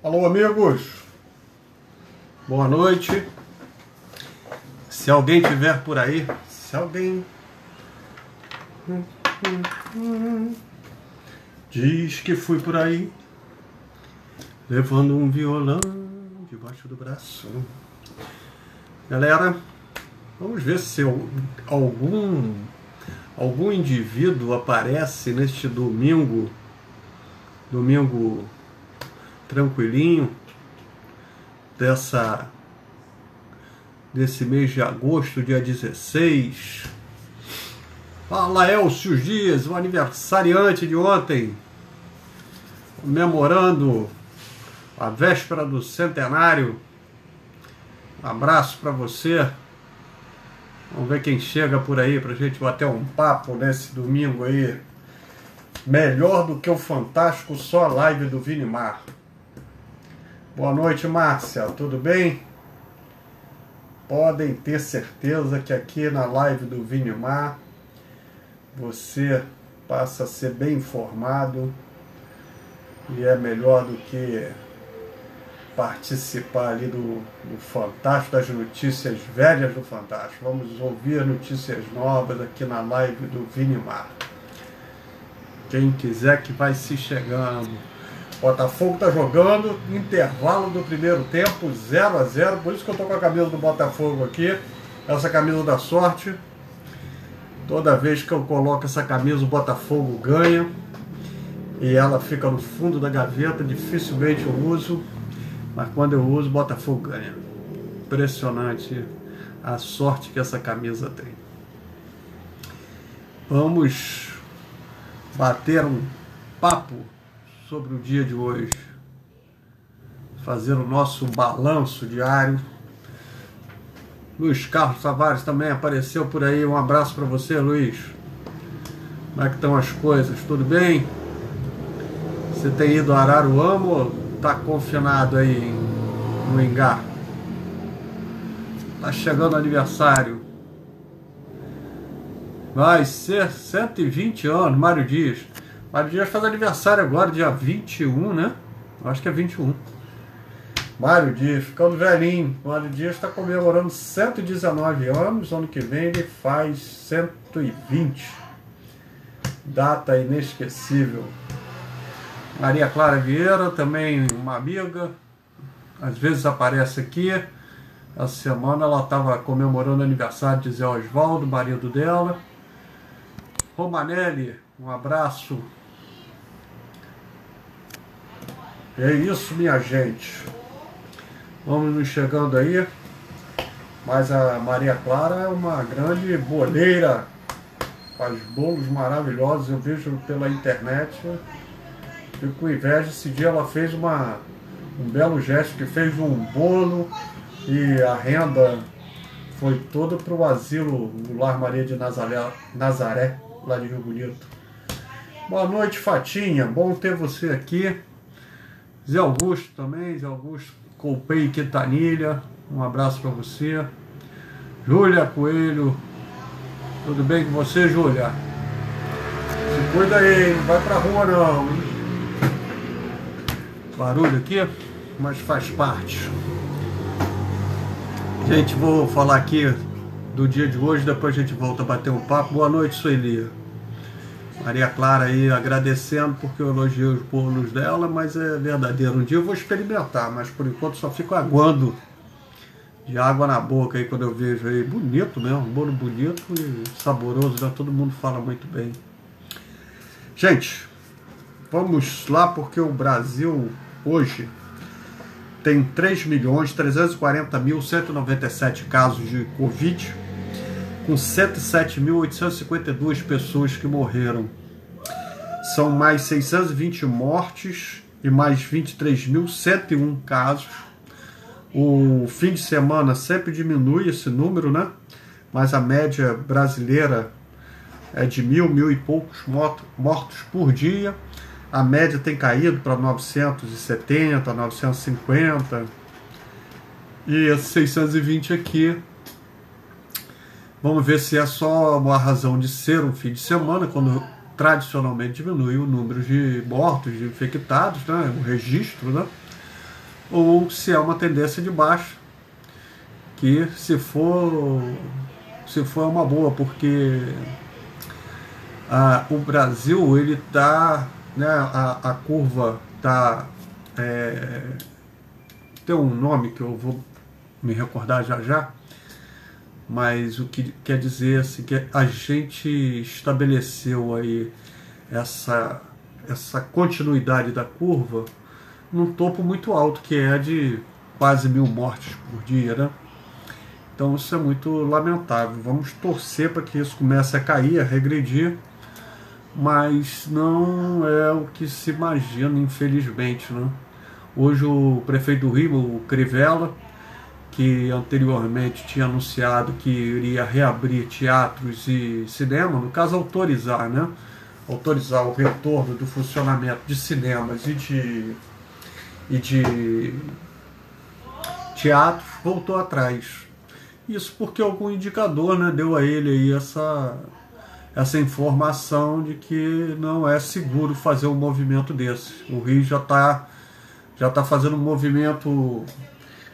Alô, amigos. Boa noite. Se alguém tiver por aí, se alguém diz que fui por aí levando um violão debaixo do braço. Galera, vamos ver se algum indivíduo aparece neste domingo tranquilinho desse mês de agosto, dia 16. Fala, Elcio Dias, o aniversariante de ontem, comemorando a véspera do centenário. Um abraço para você. Vamos ver quem chega por aí pra gente bater um papo nesse domingo aí. Melhor do que o Fantástico, só a live do Vinimar. Boa noite, Márcia, tudo bem? Podem ter certeza que aqui na live do Vinimar você passa a ser bem informado e é melhor do que participar ali do Fantástico, das notícias velhas do Fantástico. Vamos ouvir notícias novas aqui na live do Vinimar. Quem quiser que vai se chegando. Botafogo tá jogando, intervalo do primeiro tempo, 0-0, por isso que eu tô com a camisa do Botafogo aqui, essa camisa da sorte. Toda vez que eu coloco essa camisa, o Botafogo ganha, e ela fica no fundo da gaveta, dificilmente eu uso, mas quando eu uso, o Botafogo ganha. Impressionante a sorte que essa camisa tem. Vamos bater um papo sobre o dia de hoje, fazer o nosso balanço diário. Luiz Carlos Tavares também apareceu por aí, um abraço para você, Luiz. Como é que estão as coisas? Tudo bem? Você tem ido a Araruama ou está confinado aí no Ingá? Está chegando o aniversário. Vai ser 120 anos, Mário Dias. Mário Dias faz aniversário agora, dia 21, né? Acho que é 21. Mário Dias, ficando velhinho. Mário Dias está comemorando 119 anos. Ano que vem ele faz 120. Data inesquecível. Maria Clara Vieira, também uma amiga. Às vezes aparece aqui. Essa semana ela estava comemorando o aniversário de Zé Osvaldo, marido dela. Romanelli, um abraço. É isso, minha gente. Vamos nos chegando aí. Mas a Maria Clara é uma grande boleira. Faz bolos maravilhosos. Eu vejo pela internet. Fico com inveja. Esse dia ela fez um belo gesto, que fez um bolo e a renda foi toda para o asilo, o Lar Maria de Nazaré, lá de Rio Bonito. Boa noite, Fatinha. Bom ter você aqui. Zé Augusto também, Zé Augusto Colpei e Quintanilha, um abraço para você. Júlia Coelho, tudo bem com você, Júlia? Se cuida aí, não vai pra rua não, hein? Barulho aqui, mas faz parte. Gente, vou falar aqui do dia de hoje, depois a gente volta a bater um papo. Boa noite, Sueli. Maria Clara aí agradecendo porque eu elogiei os bolos dela, mas é verdadeiro. Um dia eu vou experimentar, mas por enquanto só fico aguando de água na boca aí quando eu vejo aí. Bonito mesmo, um bolo bonito e saboroso, já todo mundo fala muito bem. Gente, vamos lá porque o Brasil hoje tem 3.340.197 casos de Covid, com 107.852 pessoas que morreram. São mais 620 mortes e mais 23.101 casos. O fim de semana sempre diminui esse número, né? Mas a média brasileira é de 1.000 e poucos mortos por dia. A média tem caído para 970, 950. E esses 620 aqui, vamos ver se é só uma razão de ser um fim de semana, quando tradicionalmente diminui o número de mortos, de infectados, né? O registro, né? ou se é uma tendência de baixa, que se for uma boa, porque o Brasil, ele está, né, a curva está, tem um nome que eu vou me recordar já já, mas o que quer dizer assim, que a gente estabeleceu aí essa continuidade da curva num topo muito alto, que é de quase 1.000 mortes por dia, né? Então isso é muito lamentável. Vamos torcer para que isso comece a cair, a regredir, mas não é o que se imagina, infelizmente, né? Hoje o prefeito do Rio, o Crivella, que anteriormente tinha anunciado que iria reabrir teatros e cinema, no caso autorizar, né? Autorizar o retorno do funcionamento de cinemas e de teatros, voltou atrás. Isso porque algum indicador, né, deu a ele aí essa informação de que não é seguro fazer um movimento desse. O Rio já tá fazendo um movimento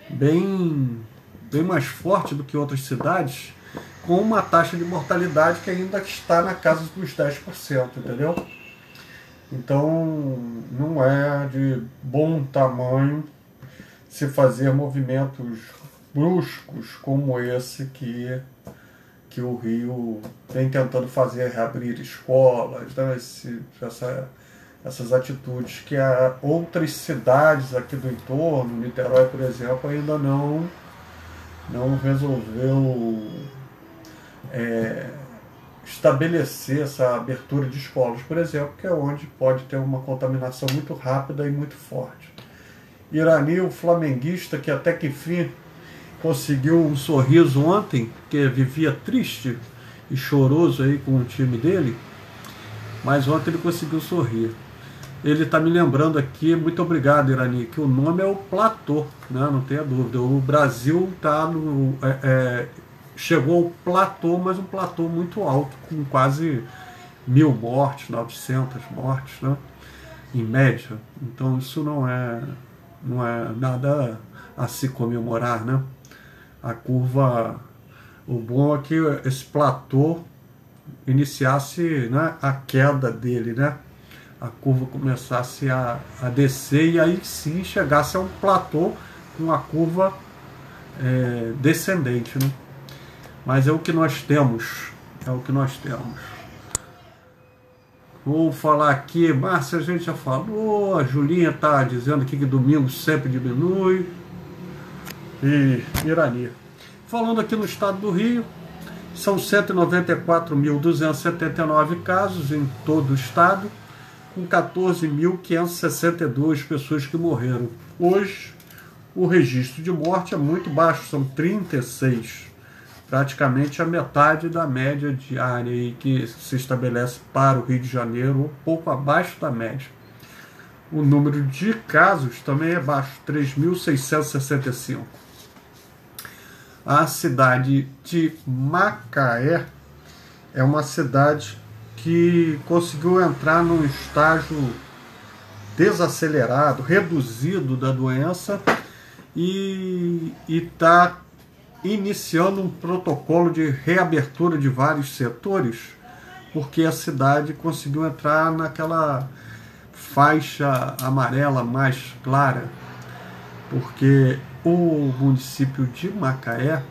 bem mais forte do que outras cidades, com uma taxa de mortalidade que ainda está na casa dos 10%, entendeu? Então não é de bom tamanho se fazer movimentos bruscos como esse que o Rio vem tentando fazer, reabrir escolas, né? Essas atitudes que outras cidades aqui do entorno, Niterói, por exemplo, ainda não resolveu estabelecer essa abertura de escolas, por exemplo, que é onde pode ter uma contaminação muito rápida e muito forte. Irani, o flamenguista, que até que enfim conseguiu um sorriso ontem, que vivia triste e choroso aí com o time dele, mas ontem ele conseguiu sorrir. Ele está me lembrando aqui, muito obrigado, Irani, que o nome é o platô, né? Não tenha dúvida. O Brasil está chegou ao platô, mas um platô muito alto, com quase 1.000 mortes, 900 mortes, né? Em média. Então isso não é nada a se comemorar, né? A curva, o bom é que esse platô iniciasse, né, a queda dele, né? A curva começasse a descer e aí sim chegasse a um platô com a curva descendente, né? Mas é o que nós temos, Vou falar aqui, Márcia, a gente já falou, a Julinha está dizendo aqui que domingo sempre diminui, e Irani. Falando aqui no estado do Rio, são 194.279 casos em todo o estado, com 14.562 pessoas que morreram. Hoje, o registro de morte é muito baixo, são 36, praticamente a metade da média diária aí que se estabelece para o Rio de Janeiro, um pouco abaixo da média. O número de casos também é baixo, 3.665. A cidade de Macaé é uma cidade que conseguiu entrar num estágio desacelerado, reduzido da doença e está iniciando um protocolo de reabertura de vários setores, porque a cidade conseguiu entrar naquela faixa amarela mais clara, porque o município de Macaé,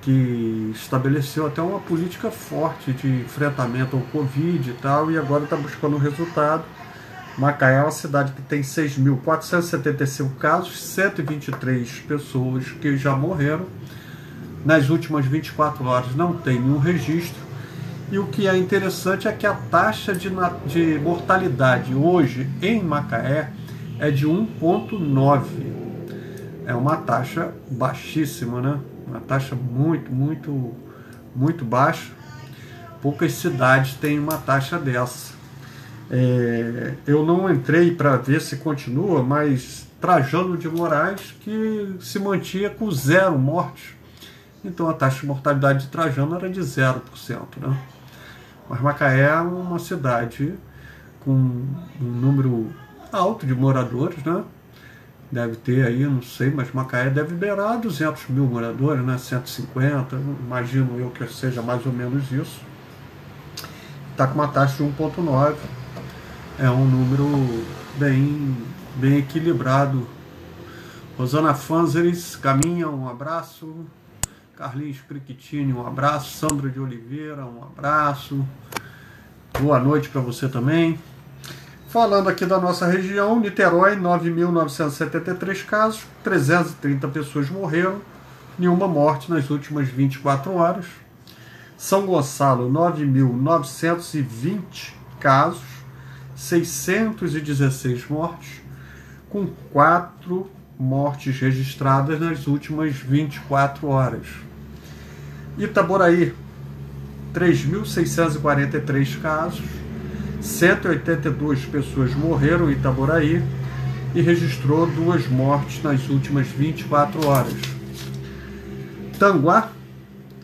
que estabeleceu até uma política forte de enfrentamento ao Covid e tal, e agora está buscando um resultado. Macaé é uma cidade que tem 6.475 casos, 123 pessoas que já morreram. Nas últimas 24 horas não tem nenhum registro. E o que é interessante é que a taxa de mortalidade hoje em Macaé é de 1,9. É uma taxa baixíssima, né? Uma taxa muito, muito, muito baixa. Poucas cidades têm uma taxa dessa. Eu não entrei para ver se continua, mas Trajano de Moraes que se mantinha com 0 mortes. Então a taxa de mortalidade de Trajano era de 0%, né? Mas Macaé é uma cidade com um número alto de moradores, né? deve ter aí, não sei, mas Macaé deve beirar 200 mil moradores, né? 150, imagino eu que seja mais ou menos isso. Está com uma taxa de 1,9, é um número bem equilibrado. Rosana Fanzeres, Caminha, um abraço. Carlinhos Criquitini, um abraço. Sandra de Oliveira, um abraço. Boa noite para você também. Falando aqui da nossa região, Niterói, 9.973 casos, 330 pessoas morreram, nenhuma morte nas últimas 24 horas. São Gonçalo, 9.920 casos, 616 mortes, com 4 mortes registradas nas últimas 24 horas. Itaboraí, 3.643 casos, 182 pessoas morreram em Itaboraí e registrou 2 mortes nas últimas 24 horas. Tanguá,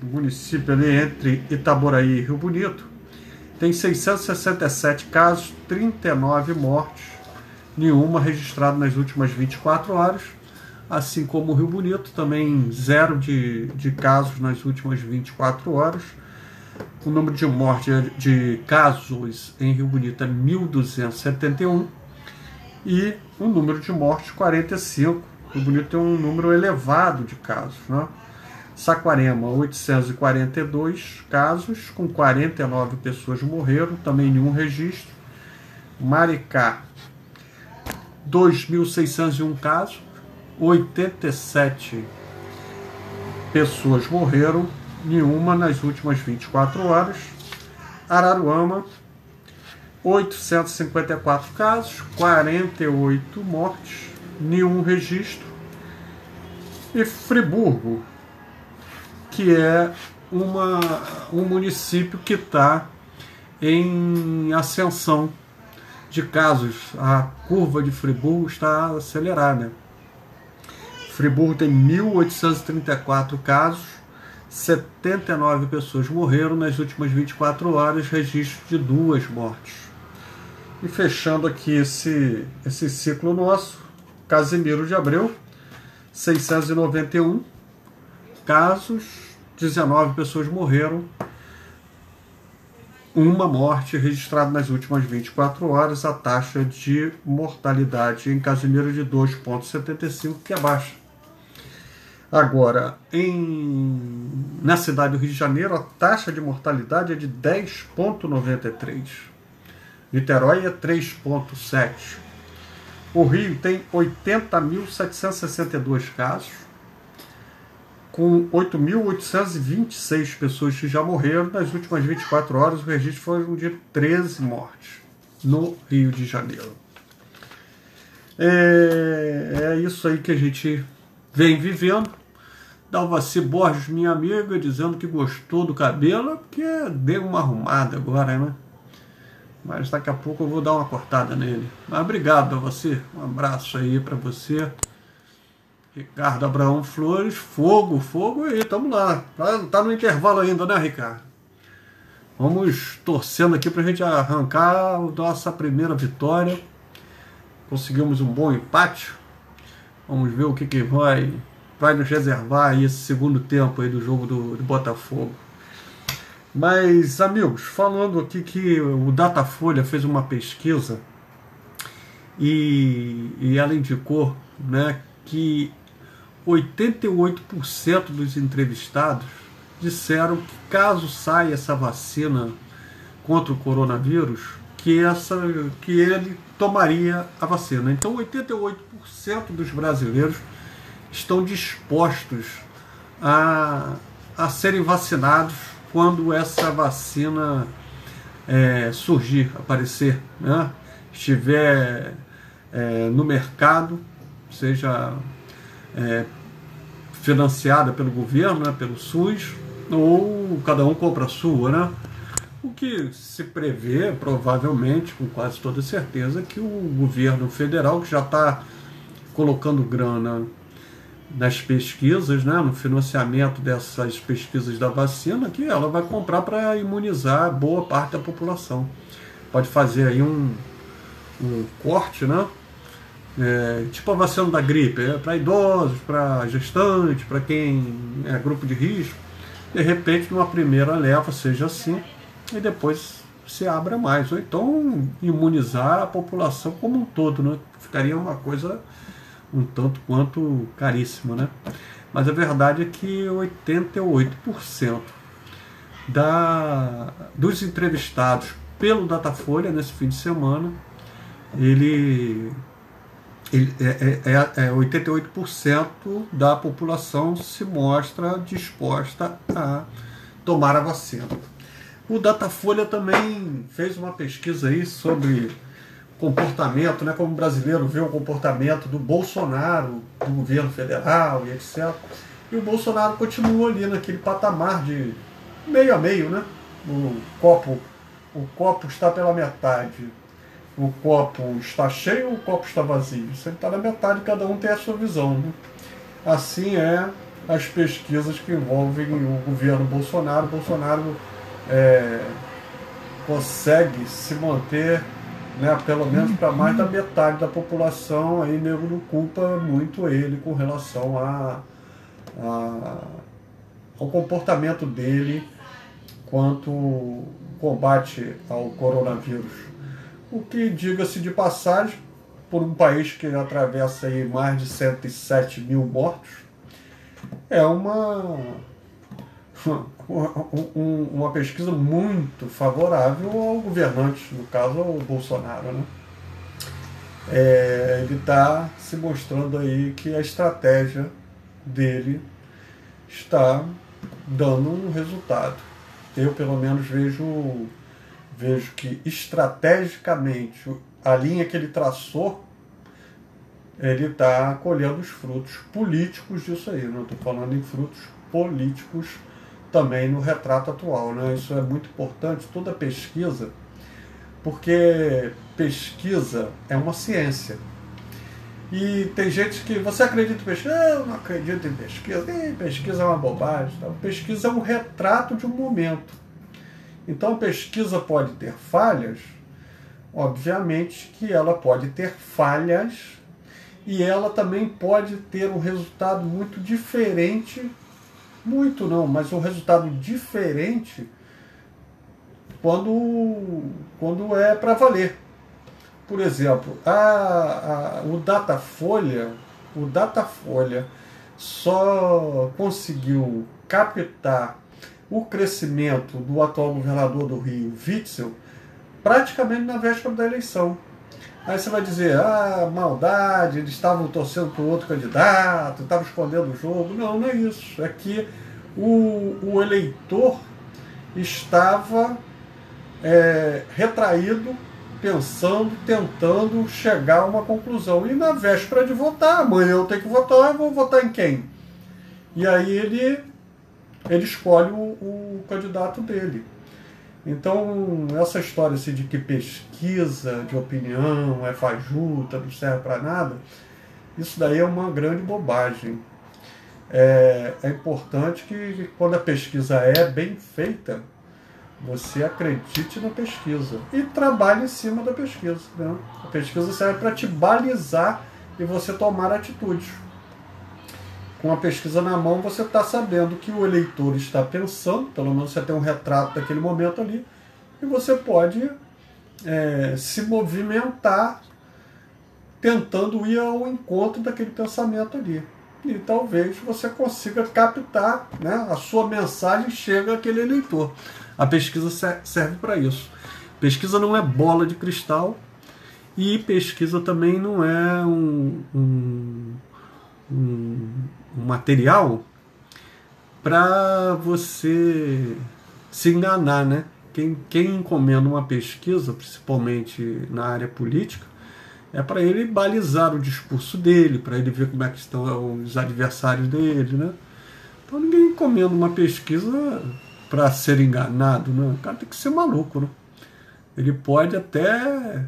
município ali entre Itaboraí e Rio Bonito, tem 667 casos, 39 mortes, nenhuma registrada nas últimas 24 horas, assim como o Rio Bonito, também 0 de casos nas últimas 24 horas. O número de mortes de casos em Rio Bonito é 1.271 e o número de mortes 45. Rio Bonito tem um número elevado de casos, né? Saquarema, 842 casos, com 49 pessoas morreram, também nenhum registro. Maricá, 2.601 casos, 87 pessoas morreram, nenhuma nas últimas 24 horas. Araruama, 854 casos, 48 mortes, nenhum registro. E Friburgo, que é um município que está em ascensão de casos. A curva de Friburgo está acelerada. Friburgo tem 1.834 casos, 79 pessoas morreram nas últimas 24 horas, registro de 2 mortes. E fechando aqui esse ciclo nosso, Casimiro de Abreu, 691 casos, 19 pessoas morreram, 1 morte registrada nas últimas 24 horas, a taxa de mortalidade em Casimiro de 2,75, que é baixa. Agora, na cidade do Rio de Janeiro, a taxa de mortalidade é de 10,93. Niterói é 3,7. O Rio tem 80.762 casos, com 8.826 pessoas que já morreram. Nas últimas 24 horas, o registro foi de 13 mortes no Rio de Janeiro. É isso aí que a gente vem vivendo. Dalvaci Borges, minha amiga, dizendo que gostou do cabelo, porque deu uma arrumada agora, né? Mas daqui a pouco eu vou dar uma cortada nele. Mas obrigado, Dalvaci. Um abraço aí para você. Ricardo Abraão Flores, fogo aí, tamo lá. Tá no intervalo ainda, né, Ricardo? Vamos torcendo aqui pra gente arrancar a nossa primeira vitória. Conseguimos um bom empate. Vamos ver o que vai nos reservar aí esse segundo tempo aí do jogo do Botafogo. Mas, amigos, falando aqui que o Datafolha fez uma pesquisa e ela indicou, né, que 88% dos entrevistados disseram que caso saia essa vacina contra o coronavírus, que ele tomaria a vacina. Então 88% dos brasileiros estão dispostos a serem vacinados quando essa vacina surgir, aparecer, né? Estiver no mercado, seja financiada pelo governo, né, pelo SUS, ou cada um compra a sua, né? O que se prevê, provavelmente, com quase toda certeza, que o governo federal, que já está colocando grana nas pesquisas, né, no financiamento dessas pesquisas da vacina, que ela vai comprar para imunizar boa parte da população. Pode fazer aí um corte, né, tipo a vacina da gripe, para idosos, para gestantes, para quem é grupo de risco. De repente, numa primeira leva, seja assim, e depois se abra mais. Ou então imunizar a população como um todo, né? Ficaria uma coisa um tanto quanto caríssima, né? Mas a verdade é que 88% dos entrevistados pelo Datafolha nesse fim de semana, 88% da população se mostra disposta a tomar a vacina. O Datafolha também fez uma pesquisa aí sobre comportamento, né, como o brasileiro vê o comportamento do Bolsonaro, do governo federal e etc. E o Bolsonaro continua ali naquele patamar de meio a meio, né? O copo está pela metade. O copo está cheio ou o copo está vazio? Se ele está na metade, cada um tem a sua visão, né? Assim é as pesquisas que envolvem o governo Bolsonaro. Bolsonaro consegue se manter, né, pelo menos para mais da metade da população. Aí nego não culpa muito ele com relação ao comportamento dele quanto combate ao coronavírus. O que, diga-se de passagem, por um país que atravessa aí mais de 107 mil mortos, é uma pesquisa muito favorável ao governante, no caso ao Bolsonaro, né? Ele está se mostrando aí que a estratégia dele está dando um resultado. Eu, pelo menos, vejo que estrategicamente a linha que ele traçou, ele está colhendo os frutos políticos disso aí. Não estou falando em frutos políticos também no retrato atual, né? Isso é muito importante, toda pesquisa, porque pesquisa é uma ciência. E tem gente que... Você acredita em pesquisa? Eu não acredito em pesquisa. Pesquisa é uma bobagem. Pesquisa é um retrato de um momento. Então a pesquisa pode ter falhas, obviamente que ela pode ter falhas, e ela também pode ter um resultado muito diferente, muito não, mas um resultado diferente quando é para valer. Por exemplo, o Datafolha só conseguiu captar o crescimento do atual governador do Rio, Witzel, praticamente na véspera da eleição. Aí você vai dizer, maldade, eles estavam torcendo para o outro candidato, estavam escondendo o jogo. Não, não é isso. É que o eleitor estava retraído, pensando, tentando chegar a uma conclusão. E na véspera de votar, amanhã eu tenho que votar, eu vou votar em quem? E aí ele escolhe o candidato dele. Então, essa história assim, de que pesquisa de opinião é fajuta, não serve para nada, isso daí é uma grande bobagem. É importante que quando a pesquisa é bem feita, você acredite na pesquisa e trabalhe em cima da pesquisa, né? A pesquisa serve para te balizar e você tomar atitudes. Com a pesquisa na mão, você está sabendo que o eleitor está pensando, pelo menos você tem um retrato daquele momento ali, e você pode se movimentar tentando ir ao encontro daquele pensamento ali. E talvez você consiga captar, né, a sua mensagem chega àquele eleitor. A pesquisa serve para isso. Pesquisa não é bola de cristal, e pesquisa também não é um material para você se enganar, né? Quem encomenda uma pesquisa, principalmente na área política, é para ele balizar o discurso dele, para ele ver como é que estão os adversários dele, né? Então ninguém encomenda uma pesquisa para ser enganado, né? O cara tem que ser maluco, né? Ele pode até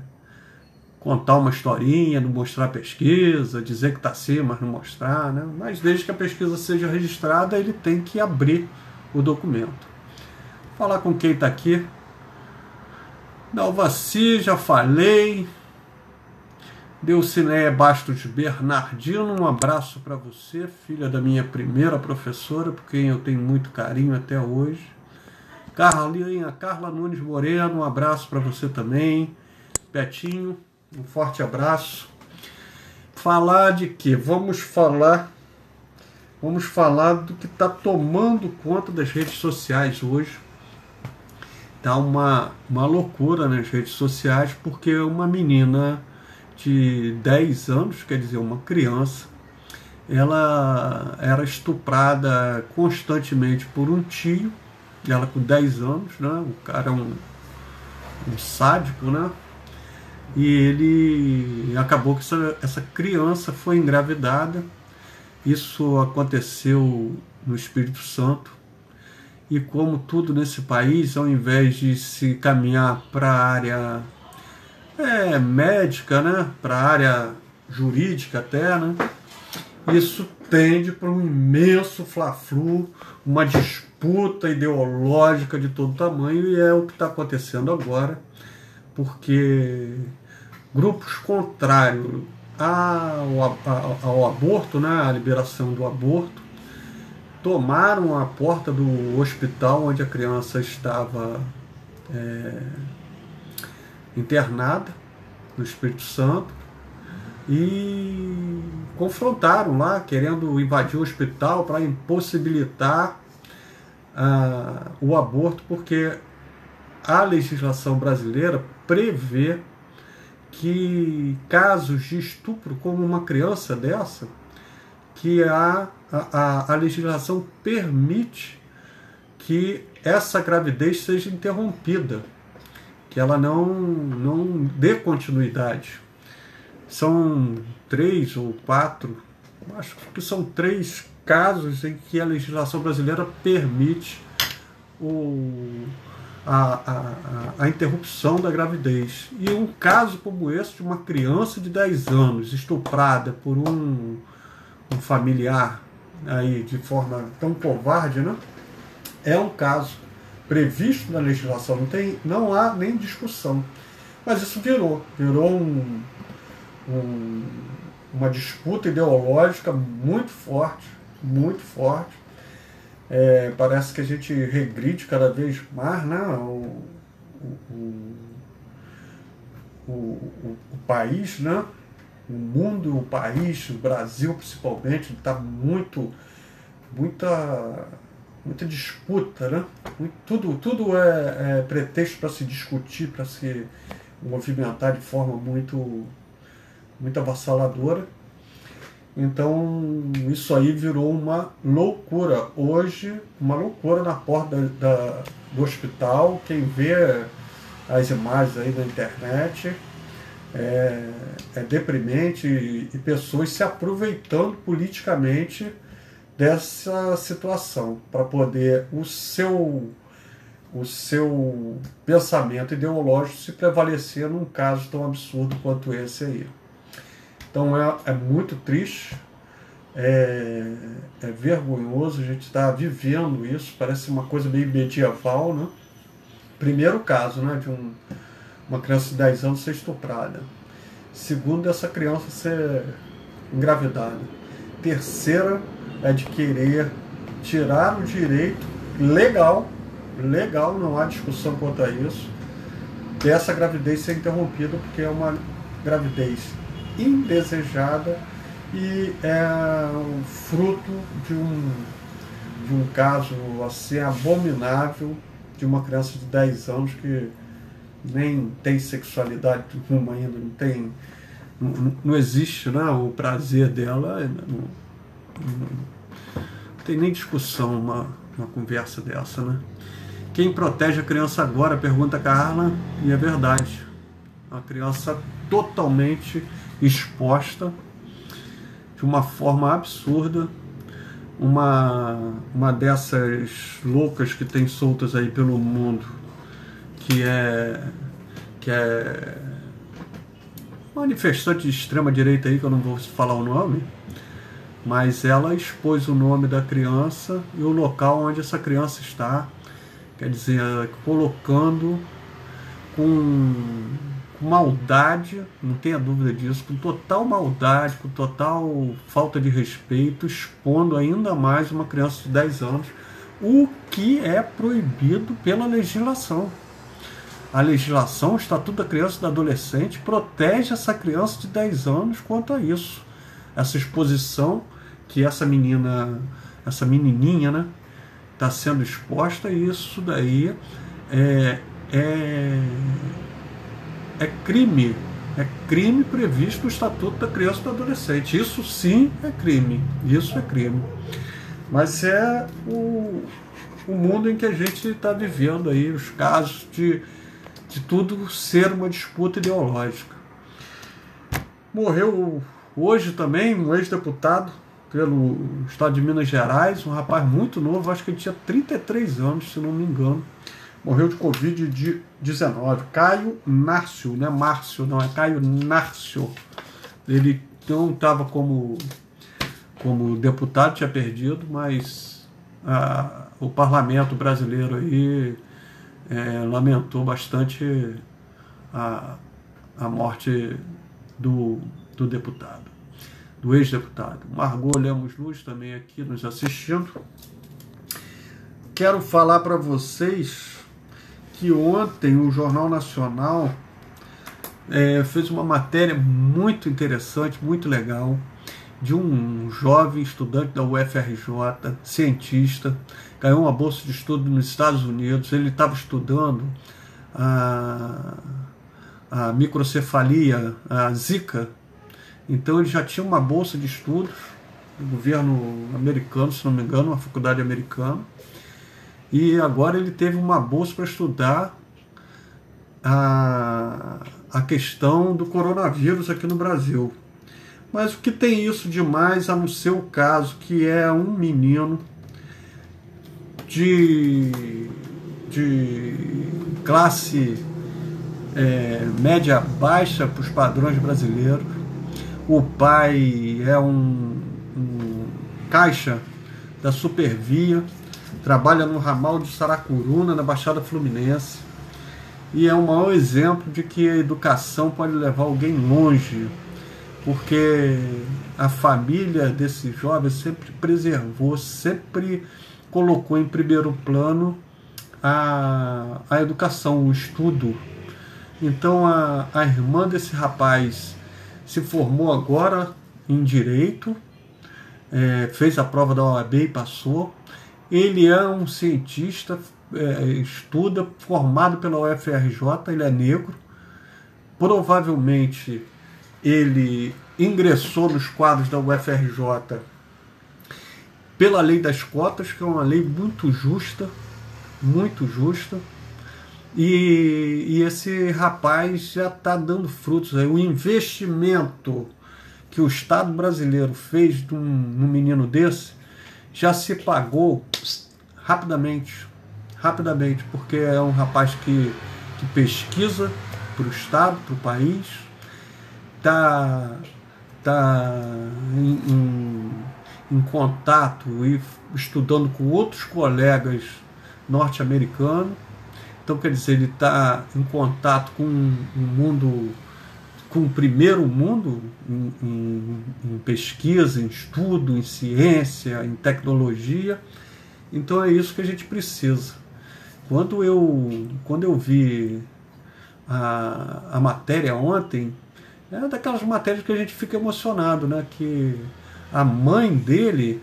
contar uma historinha, não mostrar a pesquisa, dizer que está assim, mas não mostrar, né? Mas desde que a pesquisa seja registrada, ele tem que abrir o documento. Falar com quem está aqui. Dalvaci, já falei. Deucinéia Bastos Bernardino, um abraço para você, filha da minha primeira professora, por quem eu tenho muito carinho até hoje. Carla Nunes Moreno, um abraço para você também. Petinho, um forte abraço. Falar de quê? Vamos falar do que está tomando conta das redes sociais hoje. Está uma loucura nas redes sociais, porque uma menina de 10 anos, quer dizer, uma criança, ela era estuprada constantemente por um tio, ela com 10 anos, né? O cara é um sádico, né? E ele acabou que essa criança foi engravidada. Isso aconteceu no Espírito Santo. E como tudo nesse país, ao invés de se caminhar para a área médica, né, para a área jurídica até, né, isso tende para um imenso fla-flu, uma disputa ideológica de todo tamanho, e é o que está acontecendo agora, porque grupos contrários ao aborto, né, à liberação do aborto, tomaram a porta do hospital onde a criança estava internada, no Espírito Santo, e confrontaram lá, querendo invadir o hospital para impossibilitar o aborto, porque a legislação brasileira prevê que casos de estupro como uma criança dessa, que a legislação permite que essa gravidez seja interrompida, que ela não dê continuidade. São 3 ou 4, acho que são 3 casos em que a legislação brasileira permite a interrupção da gravidez. E um caso como esse, de uma criança de 10 anos estuprada por um familiar aí de forma tão covarde, né? É um caso previsto na legislação, não há nem discussão. Mas isso virou uma disputa ideológica muito forte, muito forte. Parece que a gente regride cada vez mais, né? O país, né? O mundo, o país, o Brasil principalmente, está muita disputa, né? Tudo é pretexto para se discutir, para se movimentar de forma muito avassaladora. Então isso aí virou uma loucura. Hoje, uma loucura na porta do hospital. Quem vê as imagens aí na internet é deprimente, e pessoas se aproveitando politicamente dessa situação para poder o seu pensamento ideológico se prevalecer num caso tão absurdo quanto esse aí. Então é muito triste, é vergonhoso, a gente está vivendo isso, parece uma coisa meio medieval, né? Primeiro caso, né, de uma criança de 10 anos ser estuprada. Segundo, essa criança ser engravidada. Terceira é de querer tirar o direito legal, não há discussão quanto a isso, dessa gravidez ser interrompida, porque é uma gravidez indesejada e é um fruto de um caso assim abominável de uma criança de 10 anos que nem tem sexualidade nenhuma ainda, não existe, né, o prazer dela, não tem nem discussão uma conversa dessa, né? Quem protege a criança agora? Pergunta Carla, e é verdade. A criança totalmente exposta de uma forma absurda, uma dessas loucas que tem soltas aí pelo mundo, que é manifestante de extrema direita aí, que eu não vou falar o nome, mas ela expôs o nome da criança e o local onde essa criança está, quer dizer, colocando com com maldade, não tenha dúvida disso, com total maldade, com total falta de respeito, expondo ainda mais uma criança de 10 anos, o que é proibido pela legislação. A legislação, o Estatuto da Criança e do Adolescente, protege essa criança de 10 anos quanto a isso. Essa exposição que essa menininha, né, está sendo exposta, e isso daí é crime. É crime previsto no Estatuto da Criança e do Adolescente. Isso sim é crime. Isso é crime. Mas é o mundo em que a gente está vivendo aí, os casos de tudo ser uma disputa ideológica. Morreu hoje também um ex-deputado pelo estado de Minas Gerais, um rapaz muito novo, acho que ele tinha 33 anos, se não me engano. Morreu de Covid-19. Caio Nárcio, não é Márcio, não, é Caio Nárcio. Ele não estava como deputado, tinha perdido, mas o parlamento brasileiro aí lamentou bastante a morte do deputado, do ex-deputado. Margot Lemos Luz também aqui nos assistindo. Quero falar para vocês que ontem o Jornal Nacional fez uma matéria muito interessante, muito legal, de um jovem estudante da UFRJ, cientista, ganhou uma bolsa de estudo nos Estados Unidos. Ele estava estudando a microcefalia, a Zika. Então ele já tinha uma bolsa de estudos do governo americano, se não me engano, uma faculdade americana. E agora ele teve uma bolsa para estudar a questão do coronavírus aqui no Brasil. Mas o que tem isso de mais a não ser o caso, que é um menino de classe média baixa para os padrões brasileiros. O pai é um caixa da Supervia, trabalha no ramal de Saracuruna, na Baixada Fluminense, e é o maior exemplo de que a educação pode levar alguém longe, porque a família desse jovem sempre preservou, sempre colocou em primeiro plano a educação, o estudo. Então a irmã desse rapaz se formou agora em Direito, fez a prova da OAB e passou. Ele é um cientista, estuda, formado pela UFRJ, ele é negro. Provavelmente ele ingressou nos quadros da UFRJ pela lei das cotas, que é uma lei muito justa, e esse rapaz já está dando frutos. O investimento que o Estado brasileiro fez num menino desse já se pagou rapidamente, porque é um rapaz que pesquisa para o Estado, para o país, está em contato e estudando com outros colegas norte-americanos. Então, quer dizer, ele está em contato com um mundo, com o primeiro mundo em pesquisa, em estudo, em ciência, em tecnologia. Então é isso que a gente precisa. Quando eu vi a matéria ontem, é daquelas matérias que a gente fica emocionado, né? Que a mãe dele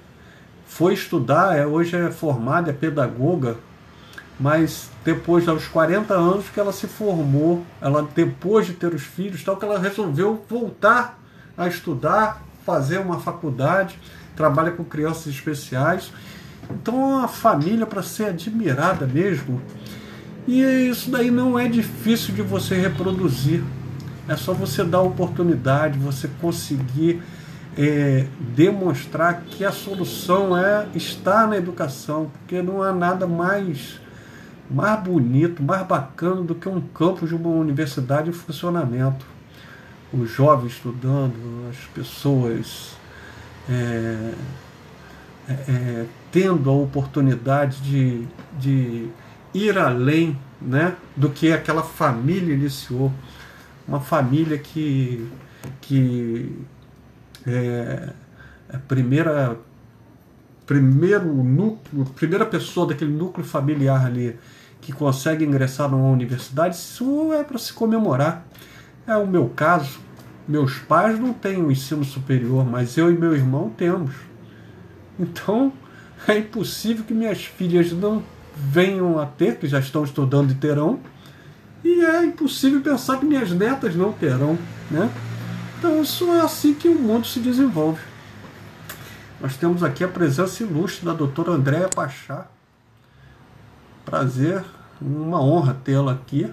foi estudar, hoje é formada, é pedagoga, mas depois aos 40 anos que ela se formou, ela depois de ter os filhos, tal, que ela resolveu voltar a estudar, fazer uma faculdade, trabalha com crianças especiais. Então é uma família para ser admirada mesmo, e isso daí não é difícil de você reproduzir, é só você dar oportunidade, você conseguir demonstrar que a solução está na educação, porque não há nada mais bonito, mais bacana do que um campus de uma universidade em funcionamento. Os jovens estudando, as pessoas tendo a oportunidade de ir além, né, do que aquela família iniciou. uma família que é a primeira pessoa daquele núcleo familiar ali que consegue ingressar numa universidade, isso é para se comemorar. É o meu caso. Meus pais não têm o ensino superior, mas eu e meu irmão temos. Então, é impossível que minhas filhas não venham a ter, que já estão estudando e terão, e é impossível pensar que minhas netas não terão, né? Então, isso é assim que o mundo se desenvolve. Nós temos aqui a presença ilustre da doutora Andréia Pachá. Prazer, uma honra tê-la aqui.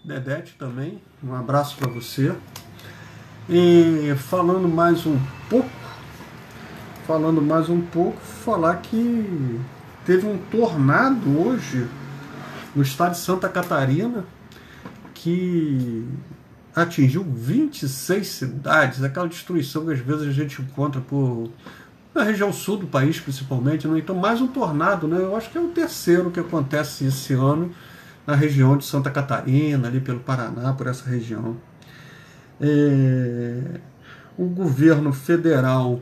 Dedete também, um abraço para você. E falando mais um pouco, falar que teve um tornado hoje no estado de Santa Catarina que atingiu 26 cidades, aquela destruição que às vezes a gente encontra na região sul do país, principalmente, né? Então, mais um tornado, né? Eu acho que é o terceiro que acontece esse ano na região de Santa Catarina, ali pelo Paraná, por essa região. O governo federal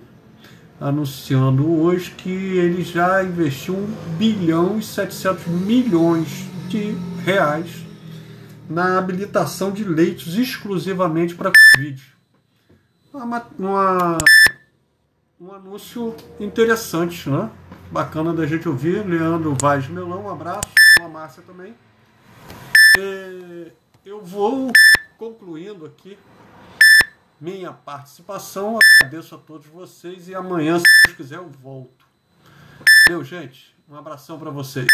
anunciando hoje que ele já investiu 1 bilhão e 700 milhões de reais na habilitação de leitos exclusivamente para Covid. Um anúncio interessante, né? Bacana da gente ouvir. Leandro Vaz Melão, um abraço. A Márcia também. Eu vou concluindo aqui minha participação. Agradeço a todos vocês e amanhã, se Deus quiser, eu volto. Meu gente, um abração para vocês.